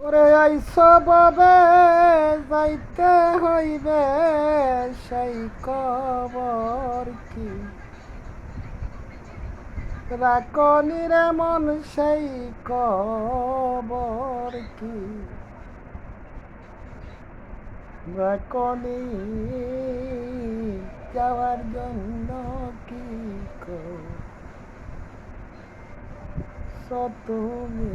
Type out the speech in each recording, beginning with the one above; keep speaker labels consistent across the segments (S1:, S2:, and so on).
S1: ওরে আইসো ববে যাইতে হইবে সেই কবর কি রাখনির মন সেই কবর কি রাখনি যাওয়ার জন্য কি তুমি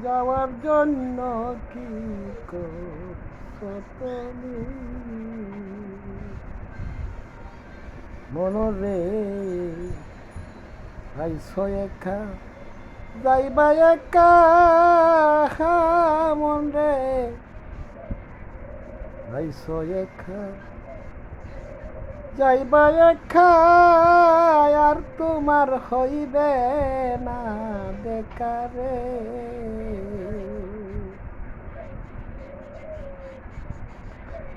S1: যাওয়ার জন্য কি করছো তুমি মনরে আইসো একা যাইবা একা মন রে আইসো একা যাইবা একা আর তোমার হইবে না বেকারে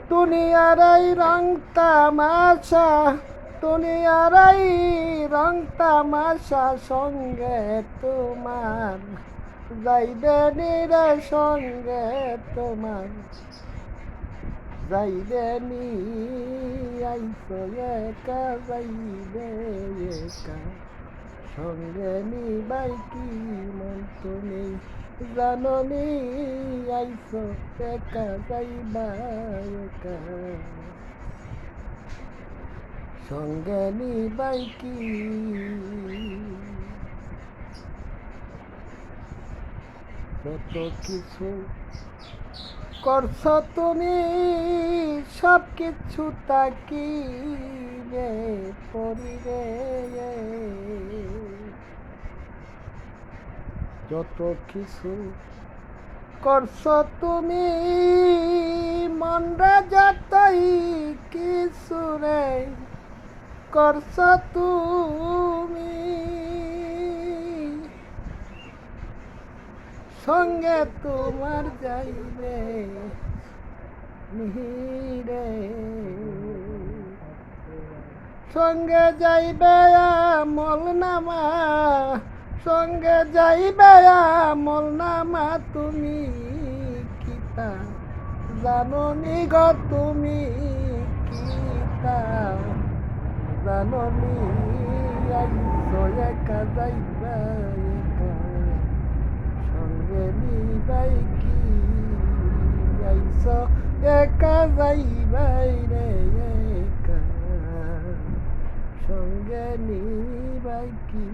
S1: দুনিয়ার এই রং তামাশা দুনিয়ার এই রং তামাশা সঙ্গে তোমার যাইবে নিরে সঙ্গে তোমার যাইবে নি আইসো একা যাইবে একা সঙ্গে নিবাই কি মন তুমি জাননি আইসো একা যাইবা একা সঙ্গে নিবাই কি যত কিছু করছো তুমি সব কিছু তাকি রে পরিরে যত কিছু করছো তুমি মনরা যতই কিছু রে করছো তুমি সঙ্গে তোমার যাইবে নিরে সঙ্গে যাইবে আমল নামা সঙ্গে যাইবে আমল নামা তুমি কিতা জাননি গো তুমি কিতা জাননি আইসো একা যাইবা একা সঙ্গে নিবাই কি আইসো একা যাইবাই রে একা সঙ্গে নিবাই কি